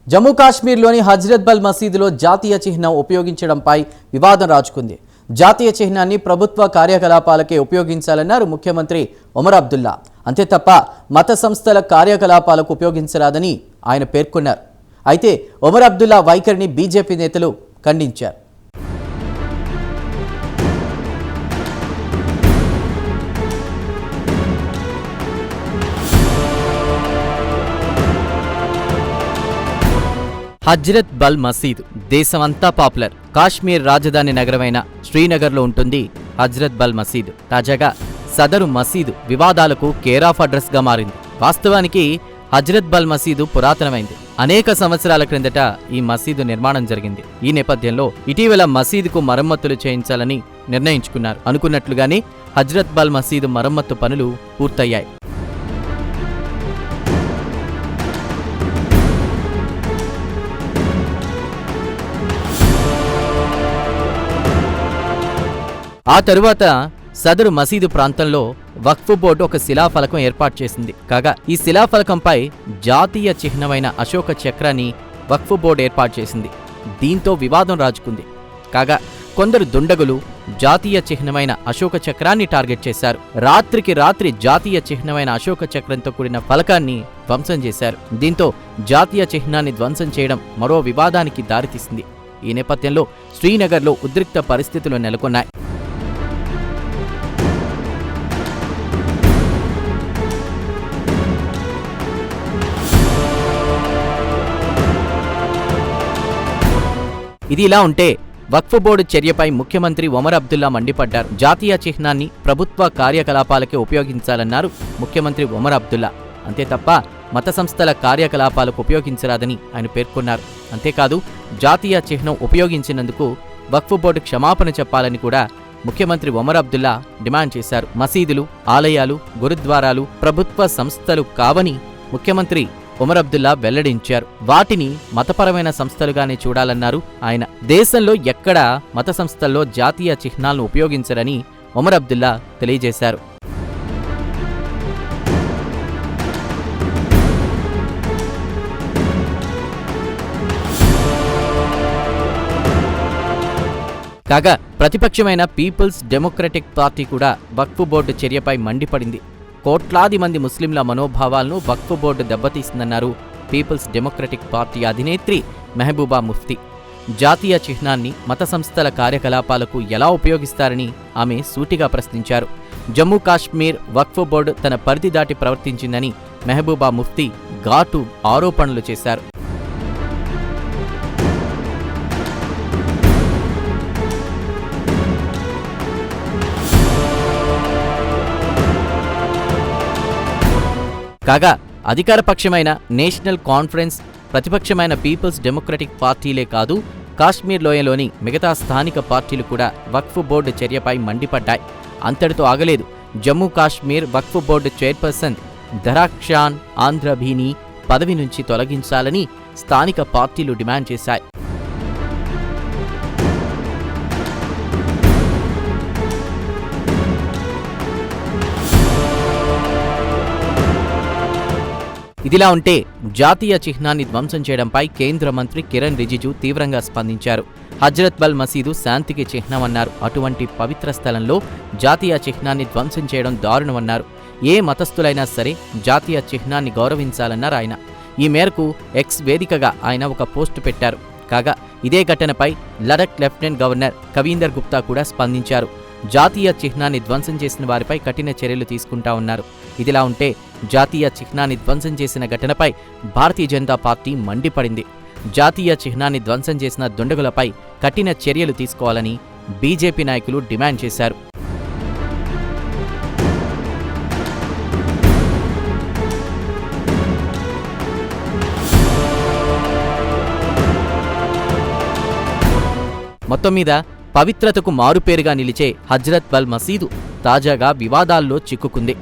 జమ్మూ కాశ్మీర్లోని హజ్రత్ బల్ మసీదులో జాతీయ చిహ్నం ఉపయోగించడంపై వివాదం రాజుకుంది. జాతీయ చిహ్నాన్ని ప్రభుత్వ కార్యకలాపాలకే ఉపయోగించాలన్నారు ముఖ్యమంత్రి ఒమర్ అబ్దుల్లా. అంతే తప్ప మత సంస్థల కార్యకలాపాలకు ఉపయోగించరాదని ఆయన పేర్కొన్నారు. అయితే ఒమర్ అబ్దుల్లా వైఖరిని బీజేపీ నేతలు ఖండించారు. హజ్రత్ బల్ మసీద్ దేశమంతా పాపులర్. కాశ్మీర్ రాజధాని నగరమైన శ్రీనగర్లో ఉంటుంది హజ్రత్ బల్ మసీద్. తాజాగా సదరు మసీదు వివాదాలకు కేర్ ఆఫ్ అడ్రస్గా మారింది. వాస్తవానికి హజ్రత్ బల్ మసీదు పురాతనమైంది. అనేక సంవత్సరాల క్రిందట ఈ మసీదు నిర్మాణం జరిగింది. ఈ నేపథ్యంలో ఇటీవల మసీదుకు మరమ్మతులు చేయించాలని నిర్ణయించుకున్నారు. అనుకున్నట్లుగానే హజ్రత్ బల్ మసీదు మరమ్మత్తు పనులు పూర్తయ్యాయి. ఆ తరువాత సదరు మసీదు ప్రాంతంలో వక్ఫ్ బోర్డు ఒక శిలాఫలకం ఏర్పాటు చేసింది. కాగా ఈ శిలాఫలకంపై జాతీయ చిహ్నమైన అశోక చక్రాన్ని వక్ఫ్ బోర్డు ఏర్పాటు చేసింది. దీంతో వివాదం రాజుకుంది. కాగా కొందరు దుండగులు జాతీయ చిహ్నమైన అశోక చక్రాన్ని టార్గెట్ చేశారు. రాత్రికి రాత్రి జాతీయ చిహ్నమైన అశోక చక్రంతో కూడిన ఫలకాన్ని ధ్వంసం చేశారు. దీంతో జాతీయ చిహ్నాన్ని ధ్వంసం చేయడం మరో వివాదానికి దారితీసింది. ఈ నేపథ్యంలో శ్రీనగర్లో ఉద్రిక్త పరిస్థితులు నెలకొన్నాయి. ఇది ఇలా ఉంటే వక్ఫ్ బోర్డు చర్యపై ముఖ్యమంత్రి ఒమర్ అబ్దుల్లా మండిపడ్డారు. జాతీయ చిహ్నాన్ని ప్రభుత్వ కార్యకలాపాలకే ఉపయోగించాలన్నారు ముఖ్యమంత్రి ఒమర్ అబ్దుల్లా. అంతే తప్ప మత సంస్థల కార్యకలాపాలకు ఉపయోగించరాదని ఆయన పేర్కొన్నారు. అంతేకాదు జాతీయ చిహ్నం ఉపయోగించినందుకు వక్ఫ్ బోర్డు క్షమాపణ చెప్పాలని కూడా ముఖ్యమంత్రి ఒమర్ అబ్దుల్లా డిమాండ్ చేశారు. మసీదులు, ఆలయాలు, గురుద్వారాలు ప్రభుత్వ సంస్థలు కావని ముఖ్యమంత్రి ఒమర్ అబ్దుల్లా వెల్లడించారు. వాటిని మతపరమైన సంస్థలుగానే చూడాలన్నారు ఆయన. దేశంలో ఎక్కడా మత సంస్థల్లో జాతీయ చిహ్నాలను ఉపయోగించరని ఒమర్ అబ్దుల్లా తెలియజేశారు. కాగా ప్రతిపక్షమైన పీపుల్స్ డెమోక్రటిక్ పార్టీ కూడా వక్ఫ్ బోర్డు చర్యపై మండిపడింది. కోట్లాది మంది ముస్లింల మనోభావాలను వక్ఫ్ బోర్డు దెబ్బతీసిందన్నారు పీపుల్స్ డెమోక్రటిక్ పార్టీ అధినేత్రి మెహబూబా ముఫ్తీ. జాతీయ చిహ్నాన్ని మత సంస్థల కార్యకలాపాలకు ఎలా ఉపయోగిస్తారని ఆమె సూటిగా ప్రశ్నించారు. జమ్మూ కాశ్మీర్ వక్ఫ్ బోర్డు తన పరిధి దాటి ప్రవర్తించిందని మెహబూబా ముఫ్తీ ఘాటు ఆరోపణలు చేశారు. కాగా అధికారపక్షమైన నేషనల్ కాన్ఫరెన్స్, ప్రతిపక్షమైన పీపుల్స్ డెమోక్రటిక్ పార్టీలే కాదు, కాశ్మీర్ లోయలోని మిగతా స్థానిక పార్టీలు కూడా వక్ఫ్ బోర్డు చర్యపై మండిపడ్డాయి. అంతటితో ఆగలేదు. జమ్మూ కాశ్మీర్ వక్ఫ్ బోర్డు చైర్పర్సన్ దరాఖ్షాన్ ఆంధ్రభీని పదవి నుంచి తొలగించాలని స్థానిక పార్టీలు డిమాండ్ చేశాయి. ఇదిలా ఉంటే జాతీయ చిహ్నాన్ని ధ్వంసం చేయడంపై కేంద్ర మంత్రి కిరణ్ రిజిజు తీవ్రంగా స్పందించారు. హజ్రత్ బల్ మసీదు శాంతికి చిహ్నమన్నారు. అటువంటి పవిత్ర స్థలంలో జాతీయ చిహ్నాన్ని ధ్వంసం చేయడం దారుణమన్నారు. ఏ మతస్థులైనా సరే జాతీయ చిహ్నాన్ని గౌరవించాలన్నారు ఆయన. ఈ మేరకు ఎక్స్ వేదికగా ఆయన ఒక పోస్టు పెట్టారు. కాగా ఇదే ఘటనపై లడఖ్ లెఫ్టినెంట్ గవర్నర్ కవీందర్ గుప్తా కూడా స్పందించారు. జాతీయ చిహ్నాన్ని ధ్వంసం చేసిన వారిపై కఠిన చర్యలు తీసుకుంటా ఉన్నారు. ఇదిలా ఉంటే జాతీయ చిహ్నాన్ని ధ్వంసం చేసిన ఘటనపై భారతీయ జనతా పార్టీ మండిపడింది. జాతీయ చిహ్నాన్ని ధ్వంసం చేసిన దుండగులపై కఠిన చర్యలు తీసుకోవాలని బీజేపీ నాయకులు డిమాండ్ చేశారు. మొత్తం మీద పవిత్రతకు మారుపేరుగా నిలిచే హజ్రత్ బల్ మసీదు తాజాగా వివాదాల్లో చిక్కుకుంది.